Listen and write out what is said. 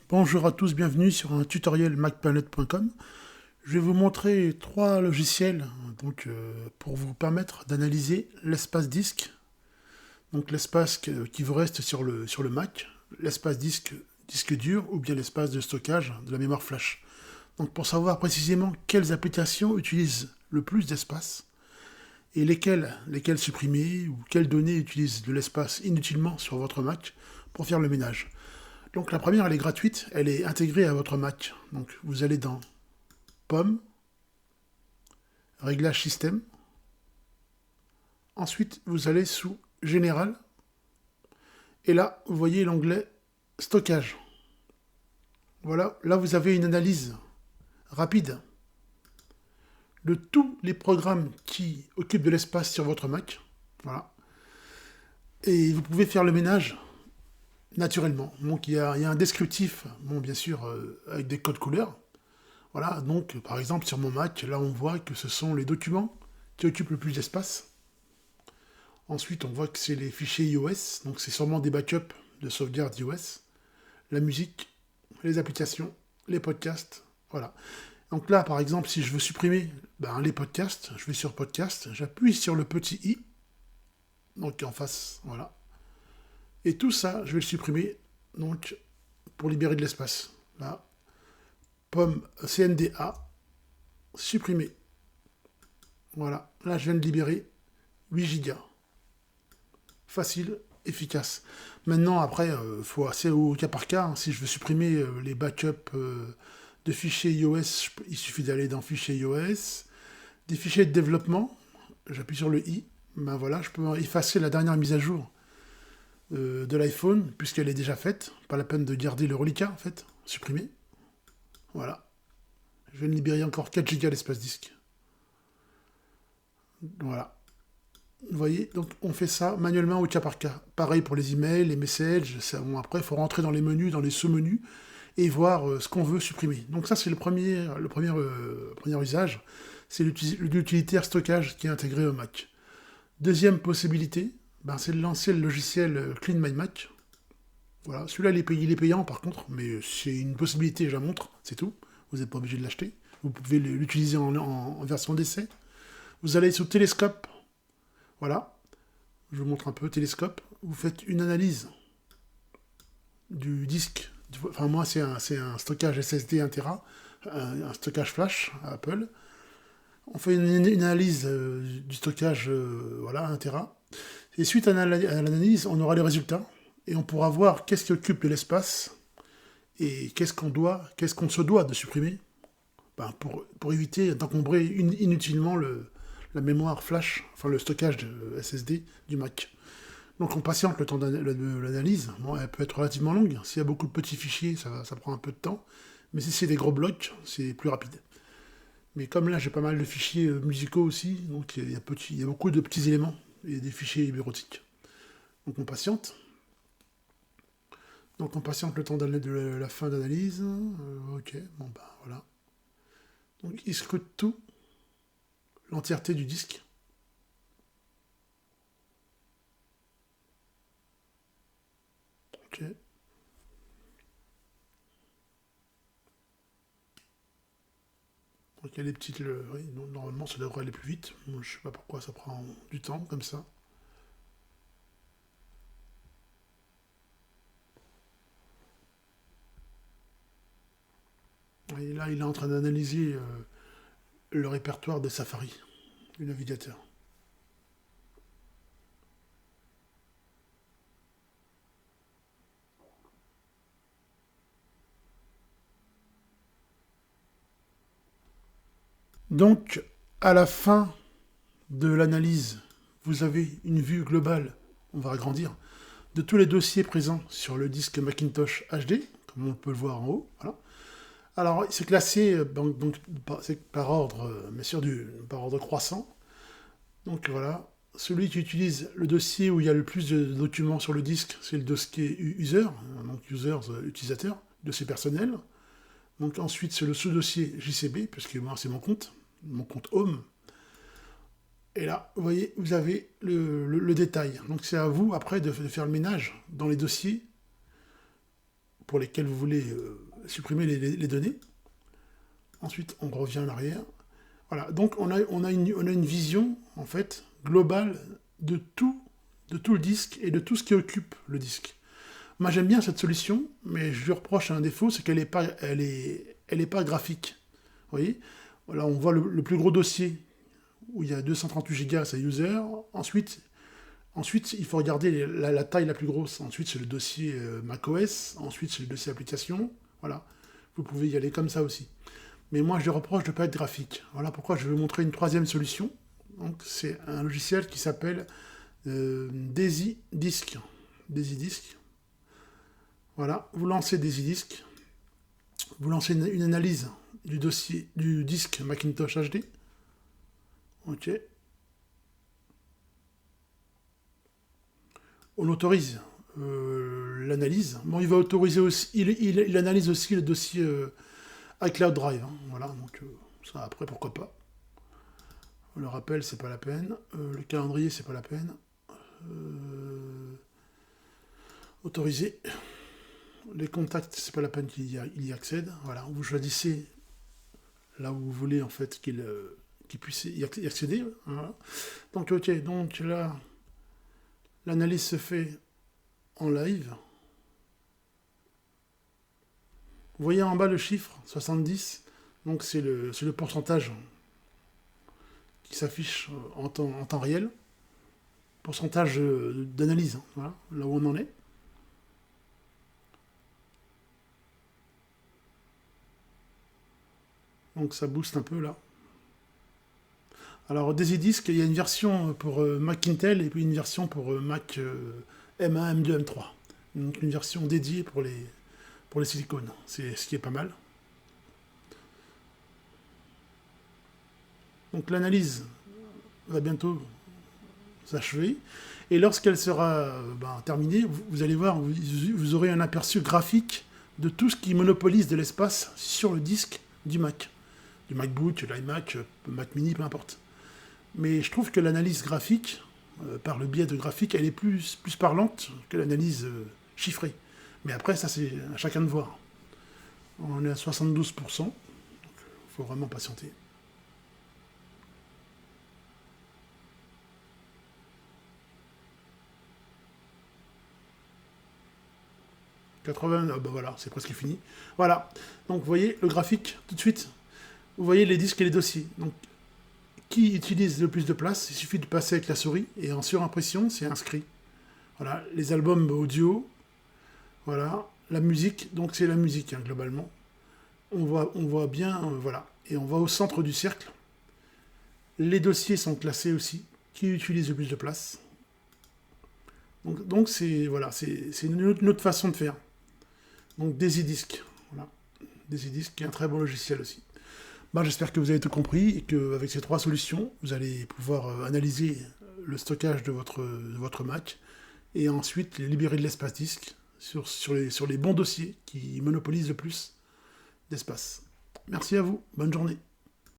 Bonjour à tous, bienvenue sur un tutoriel macplanet.com. Je vais vous montrer trois logiciels pour vous permettre d'analyser l'espace disque, donc l'espace qui vous reste sur le Mac, l'espace disque dur ou bien l'espace de stockage de la mémoire flash. Donc pour savoir précisément quelles applications utilisent le plus d'espace et lesquelles supprimer ou quelles données utilisent de l'espace inutilement sur votre Mac pour faire le ménage. Donc la première, elle est gratuite, elle est intégrée à votre Mac. Donc vous allez dans Pomme, Réglage système. Ensuite, vous allez sous Général. Et là, vous voyez l'onglet Stockage. Voilà, là vous avez une analyse rapide de tous les programmes qui occupent de l'espace sur votre Mac. Voilà. Et vous pouvez faire le ménage naturellement. Donc il y a un descriptif, bon bien sûr, avec des codes couleurs. Voilà, donc par exemple sur mon Mac, là on voit que ce sont les documents qui occupent le plus d'espace. Ensuite on voit que c'est les fichiers iOS, donc c'est sûrement des backups de sauvegarde iOS, la musique, les applications, les podcasts, voilà. Donc là par exemple si je veux supprimer les podcasts, je vais sur podcast, j'appuie sur le petit i, donc en face, voilà. Et tout ça, je vais le supprimer, donc pour libérer de l'espace. Là, pomme CNDA, supprimer. Voilà, là je viens de libérer 8 Go. Facile, efficace. Maintenant, après, faut assez au cas par cas. Hein. Si je veux supprimer les backups de fichiers iOS, il suffit d'aller dans Fichiers iOS. Des fichiers de développement, j'appuie sur le i. Ben voilà, je peux effacer la dernière mise à jour de l'iPhone, puisqu'elle est déjà faite. Pas la peine de garder le reliquat, en fait. Supprimer. Voilà. Je viens de libérer encore 4 Go d'espace disque. Voilà. Vous voyez, donc on fait ça manuellement au cas par cas. Pareil pour les emails, les messages. Bon, après, il faut rentrer dans les menus, dans les sous-menus, et voir ce qu'on veut supprimer. Donc ça, c'est le premier usage. C'est l'utilitaire stockage qui est intégré au Mac. Deuxième possibilité, c'est de lancer le logiciel Clean My Mac. Voilà, celui-là, il est payant par contre, mais c'est une possibilité, je la montre, c'est tout. Vous n'êtes pas obligé de l'acheter. Vous pouvez l'utiliser en version d'essai. Vous allez sous Télescope. Voilà. Je vous montre un peu Télescope. Vous faites une analyse du disque. Enfin, moi, c'est un stockage SSD 1 Tera, un stockage flash à Apple. On fait une analyse du stockage 1 Tera. Et suite à l'analyse, on aura les résultats. Et on pourra voir qu'est-ce qui occupe de l'espace et qu'est-ce qu'on se doit de supprimer pour éviter d'encombrer inutilement la mémoire flash, enfin le stockage de SSD du Mac. Donc on patiente le temps de l'analyse. Bon, elle peut être relativement longue. S'il y a beaucoup de petits fichiers, ça prend un peu de temps. Mais si c'est des gros blocs, c'est plus rapide. Mais comme là j'ai pas mal de fichiers musicaux aussi, donc il y a beaucoup de petits éléments et des fichiers bureautiques. Donc on patiente. Donc on patiente le temps de la fin d'analyse. Ok, bon voilà. Donc il scrute tout, l'entièreté du disque. Ok. Donc il y a les petites... oui, normalement ça devrait aller plus vite. Moi, je sais pas pourquoi ça prend du temps comme ça. Et là il est en train d'analyser le répertoire de Safari, du navigateur. Donc, à la fin de l'analyse, vous avez une vue globale, on va agrandir, de tous les dossiers présents sur le disque Macintosh HD, comme on peut le voir en haut. Voilà. Alors, c'est classé par ordre, bien sûr, par ordre croissant. Donc voilà, celui qui utilise le dossier où il y a le plus de documents sur le disque, c'est le dossier user, donc users, utilisateur, dossier personnel. Donc ensuite, c'est le sous-dossier JCB, puisque moi, c'est mon compte home. Et là, vous voyez, vous avez le détail. Donc c'est à vous, après, de faire le ménage dans les dossiers pour lesquels vous voulez supprimer les données. Ensuite, on revient en arrière. Voilà, donc on a une vision, en fait, globale de tout le disque et de tout ce qui occupe le disque. Moi, j'aime bien cette solution, mais je lui reproche un défaut, c'est qu'elle n'est pas graphique. Vous voyez ? Là, on voit le plus gros dossier, où il y a 238 Go, c'est user. Ensuite, il faut regarder la taille la plus grosse. Ensuite, c'est le dossier macOS. Ensuite, c'est le dossier application. Voilà. Vous pouvez y aller comme ça aussi. Mais moi, je lui reproche de ne pas être graphique. Voilà pourquoi je vais vous montrer une troisième solution. Donc, c'est un logiciel qui s'appelle DaisyDisk. DaisyDisk. Voilà. Vous lancez DaisyDisk. Vous lancez une analyse du dossier du disque Macintosh HD. Ok. On autorise l'analyse. Bon, il va autoriser aussi, il analyse aussi le dossier iCloud Drive. Hein. Voilà, donc ça après pourquoi pas. Le rappel, c'est pas la peine. Le calendrier, c'est pas la peine. Autoriser. Les contacts, c'est pas la peine qu'il y accède. Voilà, vous choisissez là où vous voulez en fait qu'il puisse y accéder. Voilà. Donc ok, donc là, l'analyse se fait en live. Vous voyez en bas le chiffre, 70. Donc c'est le pourcentage qui s'affiche en temps réel. Pourcentage d'analyse, hein, voilà, là où on en est. Donc ça booste un peu là. Alors DaisyDisk, il y a une version pour Mac Intel et puis une version pour Mac M1, M2, M3. Donc une version dédiée pour les silicones. C'est ce qui est pas mal. Donc l'analyse va bientôt s'achever. Et lorsqu'elle sera terminée, vous allez voir, vous aurez un aperçu graphique de tout ce qui monopolise de l'espace sur le disque du Mac. Du MacBook, l'iMac, Mac mini, peu importe. Mais je trouve que l'analyse graphique, par le biais de graphique, elle est plus parlante que l'analyse chiffrée. Mais après, ça c'est à chacun de voir. On est à 72%, donc il faut vraiment patienter. Voilà, c'est presque fini. Voilà, donc vous voyez le graphique tout de suite. Vous voyez les disques et les dossiers. Donc, qui utilise le plus de place? Il suffit de passer avec la souris et en surimpression, c'est inscrit. Voilà, les albums audio, voilà, la musique, donc c'est la musique hein, globalement. On voit bien, voilà, et on va au centre du cercle. Les dossiers sont classés aussi, qui utilise le plus de place. Donc c'est voilà, c'est une autre façon de faire. Donc DaisyDisk, voilà, DaisyDisk qui est un très bon logiciel aussi. J'espère que vous avez tout compris et qu'avec ces trois solutions, vous allez pouvoir analyser le stockage de votre Mac et ensuite libérer de l'espace disque sur les bons dossiers qui monopolisent le plus d'espace. Merci à vous, bonne journée.